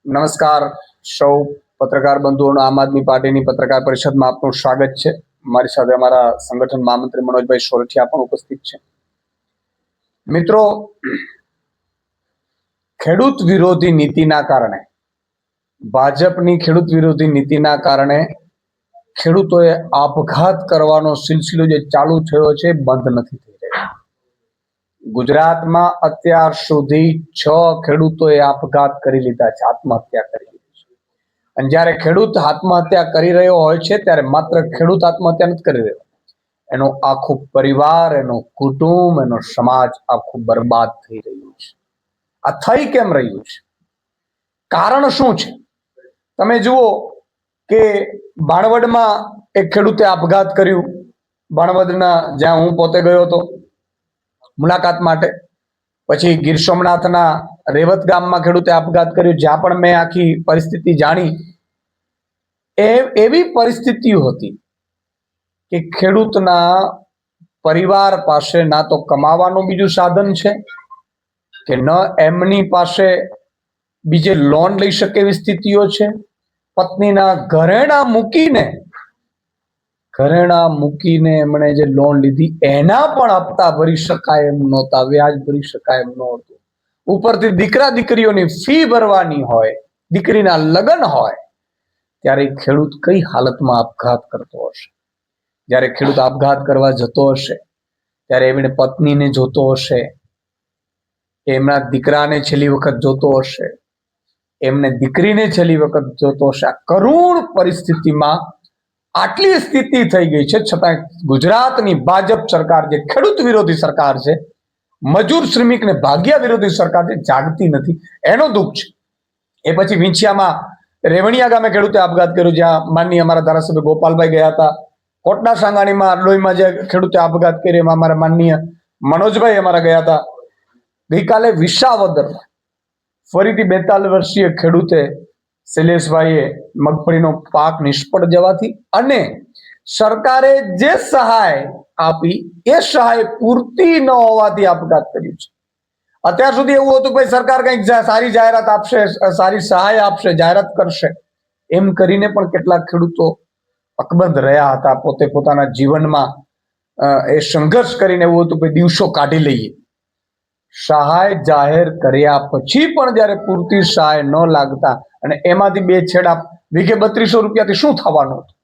નમસ્કાર સૌ પત્રકાર બંધુઓનો આમ આદમી પાર્ટીની પત્રકાર પરિષદમાં આપનું સ્વાગત છે. મારી સાથે અમારા સંગઠન મહામંત્રી મનોજભાઈ સોરઠિયા પણ ઉપસ્થિત છે. મિત્રો, ખેડૂત વિરોધી નીતિના કારણે, ભાજપની ખેડૂત વિરોધી નીતિના કારણે ખેડૂતોએ આપઘાત કરવાનો સિલસિલો જે ચાલુ થયો છે બંધ નથી થઈ રહ્યો. ગુજરાતમાં અત્યાર સુધી 6 ખેડૂતોએ આપઘાત કરી લીધા છે, આત્મહત્યા કરી લીધી છે. અને જ્યારે ખેડૂત આત્મહત્યા કરી રહ્યો હોય છે ત્યારે માત્ર ખેડૂત આત્મહત્યા નથી કરી રહ્યો, એનો આખો પરિવાર, એનો કુટુંબ, એનો સમાજ આખું બરબાદ થઈ રહ્યું છે. આ થઈ કેમ રહ્યું છે? કારણ શું છે? તમે જુઓ કે બાણવડમાં એક ખેડૂતે આપઘાત કર્યું. બાણવડના જ્યાં હું પોતે ગયો હતો મુલાકાત માટે. પછી ગીર સોમનાથના રેવત ગામમાં ખેડૂતે આપઘાત કર્યો, જ્યાં પણ મેં આખી પરિસ્થિતિ જાણી. એવી પરિસ્થિતિઓ હતી કે ખેડૂતના પરિવાર પાસે ના તો કમાવાનું બીજું સાધન છે કે ન એમની પાસે બીજે લોન લઈ શકે એવી સ્થિતિઓ છે. પત્નીના ઘરેણા મૂકીને એમણે જે લોન લીધી એના પણ હપ્તા ભરી શકાય એમ નહોતા, વ્યાજ ભરી શકાય એમ નહોતું. ઉપરથી દીકરા દીકરીઓની ફી ભરવાની હોય, દીકરીના લગ્ન હોય, ત્યારે ખેડૂત કઈ હાલતમાં આપઘાત કરતો હશે? જ્યારે ખેડૂત આપઘાત કરવા જતો હશે ત્યારે એમણે પત્નીને જોતો હશે, એમના દીકરાને છેલ્લી વખત જોતો હશે, એમને દીકરીને છેલ્લી વખત જોતો હશે. આ કરુણ પરિસ્થિતિમાં આટલી સ્થિતિ થઈ ગઈ છે છતાં ગુજરાતની ભાજપ સરકાર, જે ખેડૂત વિરોધી સરકાર છે, મજૂર શ્રમિક ને ભાગ્યા વિરોધી સરકાર છે, જાગતી નથી. એનો દુઃખ છે. એ પછી વિંછિયામાં રેવણિયા ગામે ખેડૂતે આપઘાત કર્યો, જ્યાં માનનીય અમારા ધારાસભ્ય ગોપાલભાઈ ગયા હતા. કોટડા સાંગાણીમાં લોહીમાં જે ખેડૂતે આપઘાત કર્યો એમાં અમારા માનનીય મનોજભાઈ અમારા ગયા હતા. ગઈકાલે વિસાવદરમાં ફરીથી 42 વર્ષીય ખેડૂતે શૈલેષભાઈએ મગફળીનો પાક નિષ્ફળ જવાથી અને સરકારે જે સહાય આપી એ સહાય પૂરતી ન હોવાથી આપઘાત કર્યું છે. અત્યાર સુધી એવું હતું કે ભાઈ સરકાર કંઈક સારી જાહેરાત આપશે, સારી સહાય આપશે, જાહેરાત કરશે, એમ કરીને પણ કેટલાક ખેડૂતો અકબંધ રહ્યા હતા. પોતે પોતાના જીવનમાં એ સંઘર્ષ કરીને એવું હતું કે દિવસો કાઢી લઈએ. સહાય જાહેર કર્યા પછી પણ જ્યારે પૂરતી સહાય ન લાગતા અને એમાંથી 2 છેડા વીઘે 3200 રૂપિયાથી શું થવાનું હતું?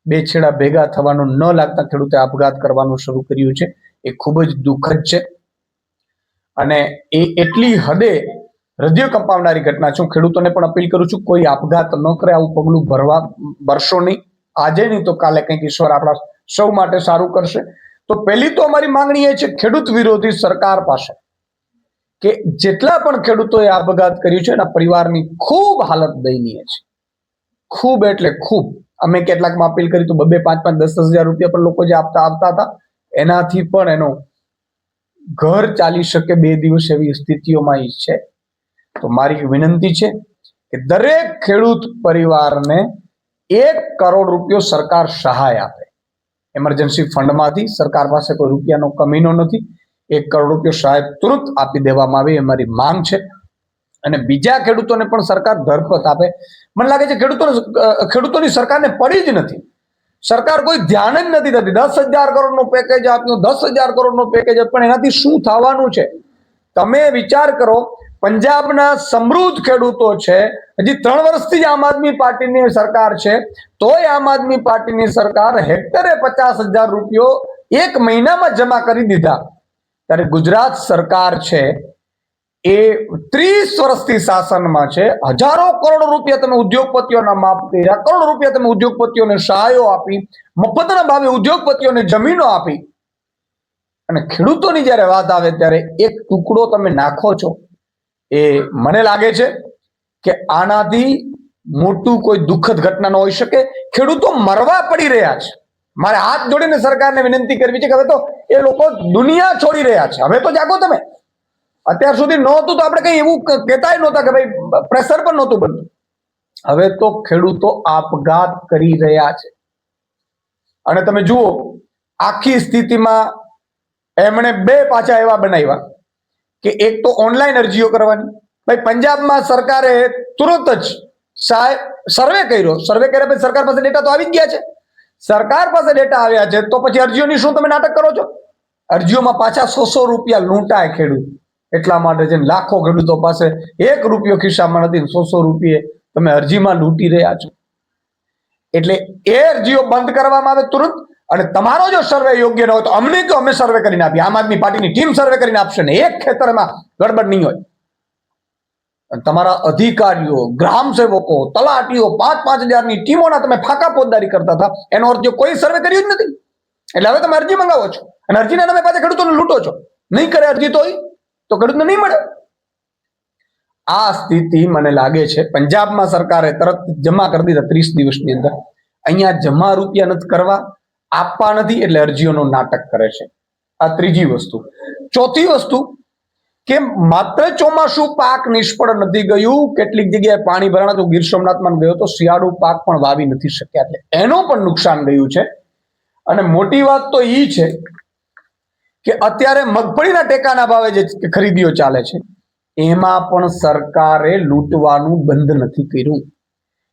2 છેડા ભેગા થવાનું ન લાગતા ખેડૂતે આપઘાત કરવાનું શરૂ કર્યું છે. એ ખૂબ જ દુઃખદ છે અને એ એટલી હદે હૃદય કંપાવનારી ઘટના છે. હું ખેડૂતોને પણ અપીલ કરું છું, કોઈ આપઘાત ન કરે, આવું પગલું ભરશો નહીં. આજે નહીં તો કાલે કંઈક ઈશ્વર આપણા સૌ માટે સારું કરશે. તો પહેલી તો અમારી માંગણી એ છે ખેડૂત વિરોધી સરકાર પાસે કે જેટલા પણ ખેડૂતોએ આપઘાત કર્યું છે એના પરિવારની ખૂબ હાલત દયનીય છે. ખૂબ એટલે ખૂબ. અમે કેટલાકમાં અપીલ કરી તો 2-5-5, 10-10 હજાર રૂપિયા પણ લોકો જે આવતા હતા એનાથી પણ એનો ઘર ચાલી શકે 2 દિવસ એવી સ્થિતિઓમાં છે. તો મારી વિનંતી છે કે દરેક ખેડૂત પરિવારને 1 કરોડ રૂપિયો સરકાર સહાય આપે. એમરજન્સી ફંડમાંથી સરકાર પાસે કોઈ રૂપિયાનો કમીનો નથી. 1 કરોડ રૂપિયો સહાય તુરંત આપી દેવામાં આવે, એ મારી માંગ છે. અને બીજા ખેડૂતોને પણ સરકાર ધરપત આપે. મને લાગે છે ખેડૂતોની સરકારને પડી જ નથી. સરકાર કોઈ ધ્યાન જ નથી થતી. 10,000 કરોડનું પેકેજ આપ્યું, 10,000 કરોડનું પેકેજ આપ્યું, પણ એનાથી શું થવાનું છે? તમે વિચાર કરો, પંજાબના સમૃદ્ધ ખેડૂતો છે, હજી 3 વર્ષથી જ આમ આદમી પાર્ટીની સરકાર છે, તોય આમ આદમી પાર્ટીની સરકાર હેક્ટરે 50,000 રૂપિયો 1 મહિનામાં જમા કરી દીધા. ત્યારે ગુજરાત સરકાર છે એ 30 વર્ષથી શાસનમાં છે. હજારો કરોડ રૂપિયા તમે ઉદ્યોગપતિઓના માફ કર્યા, કરોડ રૂપિયા તમે ઉદ્યોગપતિઓને સહાયો આપી, મફતના ભાવે ઉદ્યોગપતિઓને જમીનો આપી, અને ખેડૂતોની જ્યારે વાત આવે ત્યારે એક ટુકડો તમે નાખો છો. એ મને લાગે છે કે આનાથી મોટું કોઈ દુઃખદ ઘટના ન હોઈ શકે. ખેડૂતો મરવા પડી રહ્યા છે. મારે હાથ જોડીને સરકારને વિનંતી કરવી છે કે હવે તો એ લોકો દુનિયા છોડી રહ્યા છે. હવે તો જાગો તમે. અત્યાર સુધી નહોતું તો આપણે કઈ એવું કહેતાય નહોતા કે ભાઈ પ્રેશર પણ નહોતું બનતું. હવે તો ખેડૂતો આપઘાત કરી રહ્યા છે. અને તમે જુઓ આખી સ્થિતિમાં એમણે 2 પાછા એવા બનાવ્યા કે એક તો ઓનલાઈન અરજીઓ કરવાની. ભાઈ પંજાબમાં સરકારે તુરંત જ સર્વે કર્યો. સર્વે કર્યા પછી સરકાર પાસે ડેટા તો આવી જ ગયા છે. સરકાર પાસે ડેટા આવ્યા છે તો પછી અરજીઓની શું તમે નાટક કરો છો? અરજીઓમાં પાછા 100 રૂપિયા લૂંટાય ખેડૂત. એટલા માટે છે લાખો ખેડૂતો પાસે 1 રૂપિયો ખિસ્સામાં નથી, 100 રૂપિયે તમે અરજીમાં લૂંટી રહ્યા છો. એટલે એ અરજીઓ બંધ કરવામાં આવે તુરંત. અને તમારો જો સર્વે યોગ્ય ન હોય તો અમને કહો, અમે સર્વે કરીને આપીએ. આમ આદમી પાર્ટીની ટીમ સર્વે કરીને આપશે ને એક ખેતરમાં ગડબડ નહીં હોય. તમારા અધિકારીઓ, ગ્રામ સેવકો, તલાટીઓ 5-5 હજારની ટીમોના તમે ફાકા પોતદારી કરતા હતા. એનો અર્થ જો કોઈ સર્વે કર્યું જ નથી. એટલે હવે તમે અરજી મંગાવો છો અને અરજીના નામે પાછા ખેડૂતોને લૂંટો છો. નહીં કરે અરજી તો ખેડૂતને નહીં મળે. આ સ્થિતિ મને લાગે છે પંજાબમાં સરકારે તરત જમા કરી દીધા 30 દિવસની અંદર. અહીંયા જમા રૂપિયા નથી કરવા, આપવા નથી, એટલે અરજીઓનો નાટક કરે છે. આ ત્રીજી વસ્તુ. ચોથી વસ્તુ કે માત્ર ચોમાસું પાક નિષ્ફળ નથી ગયું, કેટલીક જગ્યાએ પાણી ભરાણા. તો ગીર સોમનાથમાં ગયો તો શિયાળુ પાક પણ વાવી નથી શક્યા, એટલે એનો પણ નુકસાન ગયું છે. અને મોટી વાત તો એ છે કે અત્યારે મગફળીના ટેકાના ભાવે જે ખરીદીઓ ચાલે છે એમાં પણ સરકારે લૂંટવાનું બંધ નથી કર્યું.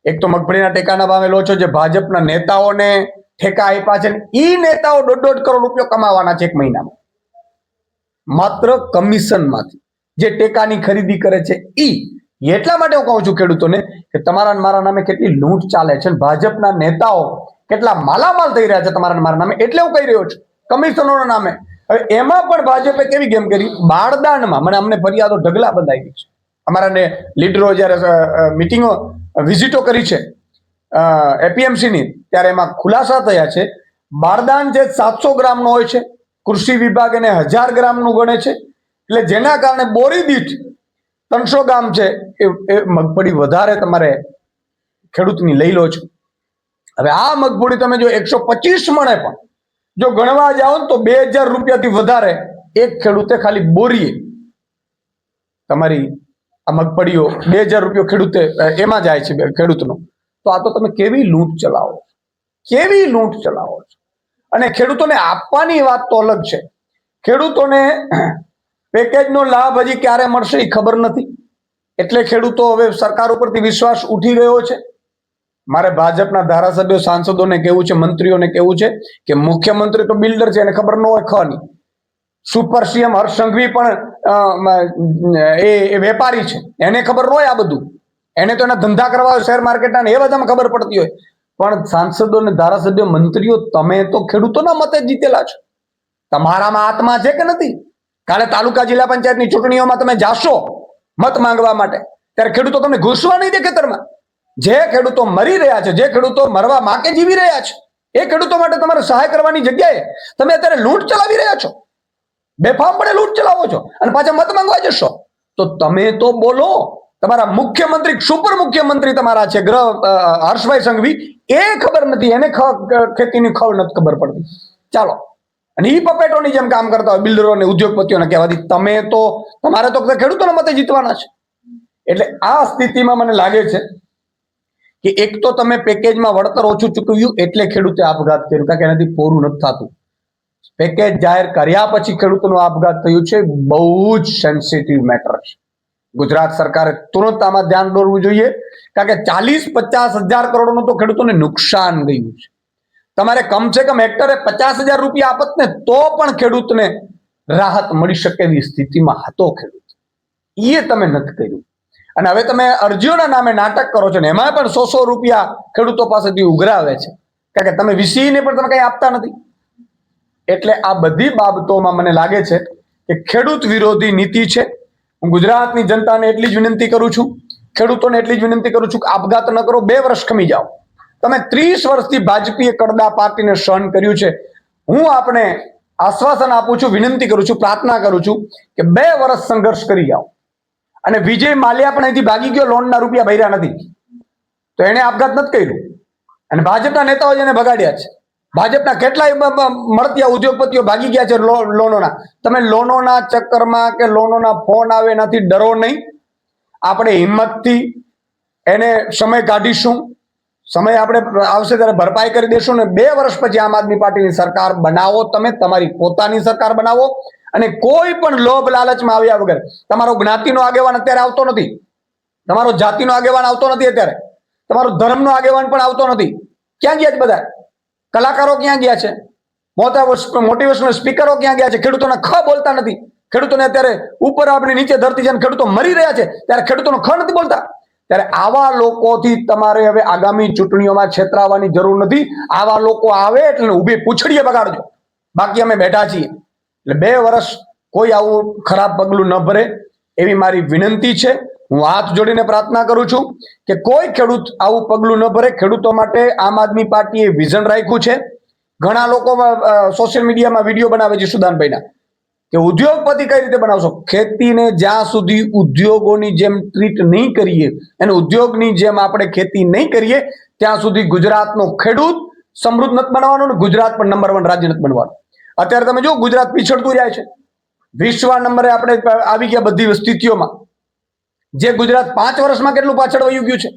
એક તો મગફળીના ટેકાના ભાવે લો છો, જે ભાજપના નેતાઓને ઠેકા આપ્યા છે, એ નેતાઓ 1.5 કરોડ રૂપિયા કમાવાના છે એક મહિનામાં, માત્ર કમિશનમાંથી જે ટેકાની ખરીદી કરે છે ઈ. એટલા માટે હું કહું છું ખેડૂતોને કે તમારા મારા નામે કેટલી લૂંટ ચાલે છે, ભાજપના નેતાઓ કેટલા માલામાલ થઈ રહ્યા છે તમારા મારા નામે, એટલે હું કહી રહ્યો છું કમિશનરોના નામે. હવે એમાં પણ ભાજપે કેવી ગેમ કરી, બારદાનમાં મને અમને ફરિયાદો ઢગલા બંધાઈ છે. અમારા લીડરો જયારે મિટિંગો વિઝિટો કરી છે એપીએમસીની, ત્યારે એમાં ખુલાસા થયા છે બારદાન જે 700 ગ્રામનો હોય છે, કૃષિ વિભાગ એને 1000 ગ્રામનું ગણે છે. એટલે જેના કારણે બોરી દીઠ 300 ગ્રામ છે એ મગફળી વધારે તમારે ખેડૂતની લઈ લો છો. હવે આ મગફળી તમે જો 125 મણે પણ જો ગણવા જાઓ તો 2000 રૂપિયાથી વધારે એક ખેડૂતે ખાલી બોરીએ તમારી આ મગફળીઓ 2000 રૂપિયા ખેડૂતે એમાં જાય છે ખેડૂતનો. તો આ તો તમે કેવી લૂંટ ચલાવો છો, કેવી લૂંટ ચલાવો છો. અને ખેડૂતોને આપવાની વાત તો અલગ છે. ખેડૂતોને પેકેજનો લાભ હજી ક્યારે મળશે એ ખબર નથી, એટલે ખેડૂતો હવે સરકાર ઉપરથી વિશ્વાસ ઉઠી ગયો છે. મારે ભાજપના ધારાસભ્યો, સાંસદોને કેવું છે, મંત્રીઓને કેવું છે કે મુખ્યમંત્રી તો બિલ્ડર છે, એને ખબર ન હોય ખની. સુપર સીએમ હર્ષ સંઘવી પણ એ વેપારી છે, એને ખબર ન હોય આ બધું. એને તો એના ધંધા કરવા શેર માર્કેટના એ બધામાં ખબર પડતી હોય. પણ સાંસદો ને ધારાસભ્યો, મંત્રીઓ, તમે તો ખેડૂતોના મતે જીતેલા છો. તમારામાં આત્મા છે કે નથી? કાલે તાલુકા જિલ્લા પંચાયતની ચૂંટણીઓમાં તમે જાશો મત માંગવા માટે, ત્યારે ખેડૂતો તમને ઘૂસવા નહીં દે ખેતરમાં. જે ખેડૂતો મરી રહ્યા છે, જે ખેડૂતો મરવા માટે જીવી રહ્યા છે, એ ખેડૂતો માટે તમારે સહાય કરવાની જગ્યાએ તમે અત્યારે લૂંટ ચલાવી રહ્યા છો, બેફામપણે લૂંટ ચલાવો છો અને પાછા મત માંગવા જશો. તો તમે તો બોલો. તમારા મુખ્યમંત્રી, સુપર મુખ્યમંત્રી તમારા છે હર્ષભાઈ સંઘવી, એ ખબર નથી, એને ખેતીની નથી ખબર પડતી. ચાલો, અને એ પપેટોની જેમ કામ કરતા હોય બિલ્ડરો અને ઉદ્યોગપતિઓને કહેવાથી તમે તો તમારે તો ખેડૂતોના મતે જીતવાના છે. એટલે આ સ્થિતિમાં મને લાગે છે કે એક તો તમે પેકેજમાં વળતર ઓછું ચૂકવ્યું એટલે ખેડૂતે આપઘાત કર્યું, કારણ કે એનાથી પૂરું નથી થતું. પેકેજ જાહેર કર્યા પછી ખેડૂતોનો આપઘાત થયું છે, બહુ જ સેન્સિટિવ મેટર છે. ગુજરાત સરકારે તુરંત આમાં ધ્યાન દોરવું જોઈએ, કારણ કે 40-50 હજાર કરોડનું તો ખેડૂતોને નુકસાન ગયું છે. તમારે કમસે કમ હેક્ટરે 50,000 રૂપિયા આપત ને તો પણ ખેડૂતને રાહત મળી શકે એવી સ્થિતિમાં હતો ખેડૂત. એ તમે નથી કર્યું. અને હવે તમે અરજીઓના નામે નાટક કરો છો ને એમાં પણ 100 રૂપિયા ખેડૂતો પાસેથી ઉઘરાવે છે, કારણ કે તમે વીસીને પણ તમે કઈ આપતા નથી. એટલે આ બધી બાબતોમાં મને લાગે છે કે ખેડૂત વિરોધી નીતિ છે. હું ગુજરાતની જનતાને એટલી જ વિનંતી કરું છું, ખેડૂતોને એટલી જ વિનંતી કરું છું કે આપઘાત ન કરો. 2 વર્ષ ખમી જાઓ. તમે 30 વર્ષથી ભાજપીય કડદા પાર્ટીને સહન કર્યું છે. હું આપને આશ્વાસન આપું છું, વિનંતી કરું છું, પ્રાર્થના કરું છું કે 2 વર્ષ સંઘર્ષ કરી જાઓ. અને વિજય માલ્યા પણ અહીંથી ભાગી ગયો, લોનના રૂપિયા ભર્યા નથી, તો એને આપઘાત નથી કર્યું. અને ભાજપના નેતાઓ જેને ભગાડ્યા છે, ભાજપના કેટલાય મળતિયા ઉદ્યોગપતિઓ ભાગી ગયા છે લોનોના. તમે લોનોના ચક્કરમાં કે લોનોના ફોન આવે એનાથી ડરો નહીં. આપણે હિંમતથી એને સમય કાઢીશું, સમય આપણે આવશે ત્યારે ભરપાઈ કરી દેશું. ને 2 વર્ષ પછી આમ આદમી પાર્ટીની સરકાર બનાવો, તમે તમારી પોતાની સરકાર બનાવો. અને કોઈ પણ લોભ લાલચમાં આવ્યા વગર. તમારો જ્ઞાતિનો આગેવાન અત્યારે આવતો નથી, તમારો જાતિનો આગેવાન આવતો નથી, અત્યારે તમારો ધર્મનો આગેવાન પણ આવતો નથી. ક્યાં ગયા છે બધા? કલાકારો ક્યાં ગયા છે? મોટિવેશનલ સ્પીકરો ક્યાં ગયા છે? ખેડૂતોને ખ બોલતા નથી. ખેડૂતોને અત્યારે ઉપર આપણે નીચે ધરતી છે, ખેડૂતો મરી રહ્યા છે ત્યારે ખેડૂતોનો ખ નથી બોલતા. ત્યારે આવા લોકોથી તમારે હવે આગામી ચૂંટણીઓમાં છેતરાવાની જરૂર નથી. આવા લોકો આવે એટલે ઊભી પૂંછડીએ બગાડજો. બાકી અમે બેઠા છીએ. એટલે 2 વર્ષ કોઈ આવું ખરાબ પગલું ન ભરે એવી મારી વિનંતી છે. હું હાથ જોડીને પ્રાર્થના કરું છું કે કોઈ ખેડૂત આવું પગલું ન ભરે. ખેડૂતો માટે આમ આદમી પાર્ટીએ વિઝન રાખ્યું છે. ઘણા લોકો સોશિયલ મીડિયામાં વિડીયો બનાવે છે સુદાનભાઈના કે ઉદ્યોગપતિ કઈ રીતે બનાવશો. ખેતીને જ્યાં સુધી ઉદ્યોગોની જેમ ટ્રીટ નહીં કરીએ અને ઉદ્યોગની જેમ આપણે ખેતી નહીં કરીએ ત્યાં સુધી ગુજરાતનો ખેડૂત સમૃદ્ધ નથી બનવાનો અને ગુજરાત પણ નંબર 1 રાજ્ય નથી બનવાનું. અત્યારે તમે જો ગુજરાત પીછળતું જાય છે. 20મા નંબરે આપણે આવી ગયા બધી સ્થિતિઓમાં. જે ગુજરાત 5 વર્ષમાં કેટલું પાછળ વયું ગયું છે.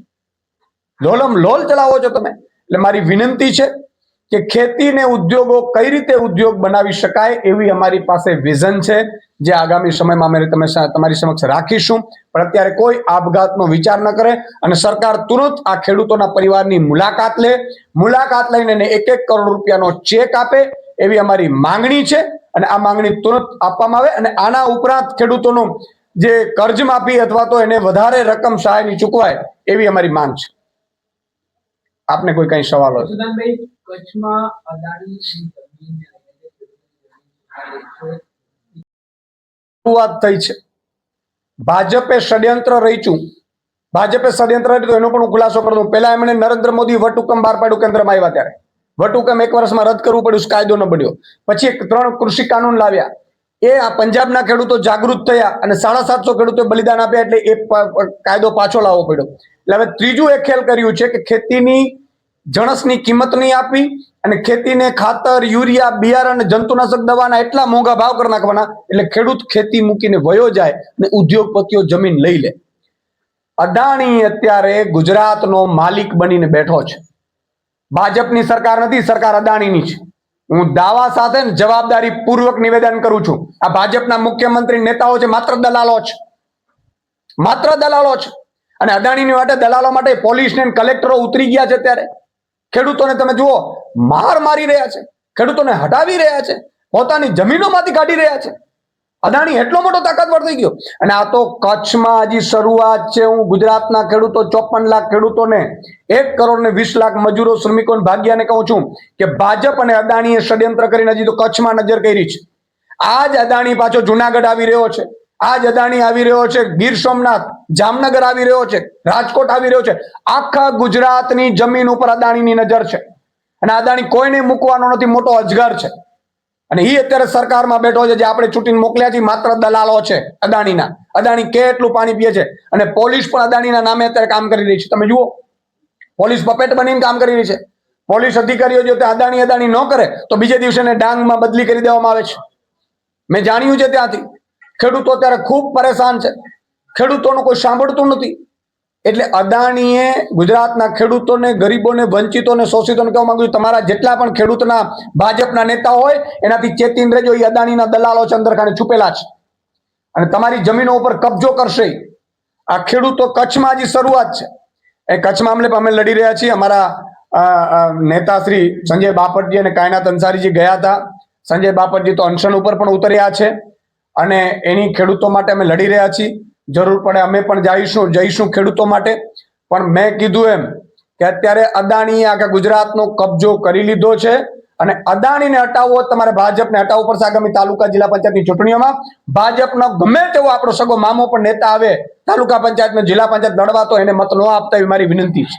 લોલમ લોલ ચલાવો છો તમે. એટલે મારી વિનંતી છે કે ખેતીને ઉદ્યોગો કઈ રીતે ઉદ્યોગ બનાવી શકાય એવી અમારી પાસે વિઝન છે, જે આગામી સમયમાં અમે તમારી સમક્ષ રાખીશું. પણ અત્યારે કોઈ આપઘાતનો વિચાર ન કરે અને સરકાર તુરંત આ ખેડૂતોના પરિવારની મુલાકાત લે. મુલાકાત લઈને 1-1 કરોડ રૂપિયાનો ચેક આપે એવી અમારી માંગણી છે અને આ માંગણી તુરંત આપવામાં આવે. અને આના ઉપરાંત ખેડૂતોનો જે કર્જ માફી અથવા તો એને વધારે રકમ સહાયની ચૂકવાય એવી અમારી માંગ છે. આપને કોઈ કઈ સવાલ હોય? કચ્છમાં અદાણી શરૂઆત થઈ છે. ભાજપે ષડયંત્ર રચ્યું. ભાજપે ષડયંત્ર રચ્યું તો એનો પણ હું ખુલાસો કરી દઉં. પહેલા એમણે નરેન્દ્ર મોદી વટહુકમ બહાર પાડ્યું કેન્દ્રમાં આવ્યા ત્યારે. વટહુકમ 1 વર્ષમાં રદ કરવું પડ્યું, કાયદો ન બન્યો. પછી 3 કૃષિ કાનૂન લાવ્યા. એ આ પંજાબના ખેડૂતો જાગૃત થયા અને 750 ખેડૂતોએ બલિદાન આપ્યા એટલે એ કાયદો પાછો લાવવો પડ્યો. એટલે હવે ત્રીજું એક ખેલ કર્યું છે કે ખેતીની જણસની કિંમત નહીં આપી અને ખેતીને ખાતર, યુરિયા, બિયારણ, જંતુનાશક દવાના એટલા મોંઘા ભાવ કરી નાખવાના એટલે ખેડૂત ખેતી મૂકીને વયો જાય અને ઉદ્યોગપતિઓ જમીન લઈ લે. અદાણી અત્યારે ગુજરાતનો માલિક બનીને બેઠો છે. ભાજપની સરકાર નથી, સરકાર અદાણીની છે. હું દાવા સાથે જવાબદારી પૂર્વક નિવેદન કરું છું. આ ભાજપના મુખ્યમંત્રી નેતાઓ છે માત્ર દલાલો છે, માત્ર દલાલો છે. અને અદાણીની માટે દલાલો માટે પોલીસ ને કલેક્ટરો ઉતરી ગયા છે. ત્યારે ખેડૂતોને તમે જુઓ માર મારી રહ્યા છે, ખેડૂતોને હટાવી રહ્યા છે, પોતાની જમીનોમાંથી કાઢી રહ્યા છે. અદાણી એટલો મોટો તાકાતવર થઈ ગયો. અને આ તો કચ્છમાં હજી શરૂઆત છે. હું ગુજરાતના ખેડૂતો 54 લાખ ખેડૂતોને 1 કરોડ ને 20 લાખ મજૂરો, શ્રમિકો, ભાગ્યાને કહું છું કે ભાજપ અને અદાણીએ ષડયંત્ર કરીને હજી તો કચ્છમાં નજર કરી છે. આજ અદાણી પાછો જુનાગઢ આવી રહ્યો છે. આજ અદાણી આવી રહ્યો છે ગીર સોમનાથ, જામનગર આવી રહ્યો છે, રાજકોટ આવી રહ્યો છે. આખા ગુજરાતની જમીન ઉપર અદાણીની નજર છે અને અદાણી કોઈને મૂકવાનો નથી, મોટો અજગર છે. અને એ અત્યારે સરકારમાં બેઠો છે. જે આપણે ચૂંટીને મોકલ્યા છે માત્ર દલાલો છે અદાણીના. અદાણી કેટલું પાણી પીએ છે અને પોલીસ પણ અદાણીના નામે અત્યારે કામ કરી રહી છે. તમે જુઓ, પોલીસ પપેટ બનીને કામ કરી રહી છે. પોલીસ અધિકારીઓ જો અદાણી ન કરે તો બીજે દિવસે ડાંગમાં બદલી કરી દેવામાં આવે છે. મેં જાણ્યું છે ત્યાંથી. ખેડૂતો અત્યારે ખૂબ પરેશાન છે. ખેડૂતોનું કોઈ સાંભળતું નથી. એટલે અદાણીએ ગુજરાતના ખેડૂતોને, ગરીબોને, વંચિતોને, શોષિતોને કહેવા માંગુ છું, તમારા જેટલા પણ ખેડૂતના ભાજપના નેતા હોય એનાથી ચેતીને રહેજો. એ અદાણીના દલાલો છે, અંદરખાને છુપેલા છે અને તમારી જમીનો ઉપર કબજો કરશે. આ ખેડૂતો કચ્છમાં હજી શરૂઆત છે. એ કચ્છ મામલે અમે લડી રહ્યા છીએ. અમારા નેતા શ્રી સંજય બાપટજી અને કાયનાત અંસારીજી ગયા હતા. સંજય બાપટજી તો અનશન ઉપર પણ ઉતર્યા છે અને એની ખેડૂતો માટે અમે લડી રહ્યા છીએ. જરૂર પડે અમે પણ જઈશું ખેડૂતો માટે. પણ મેં કીધું એમ કે અત્યારે અદાણીએ આખા ગુજરાતનો કબજો કરી લીધો છે અને અદાણીને હટાવવો, તમારે ભાજપને હટાવવું પડશે. આગામી તાલુકા જિલ્લા પંચાયતની ચૂંટણીઓમાં ભાજપનો ગમે તેવો આપણો સગો મામો પણ નેતા આવે તાલુકા પંચાયતને, જિલ્લા પંચાયત લડવા, તો એને મત ન આપતા એવી મારી વિનંતી છે.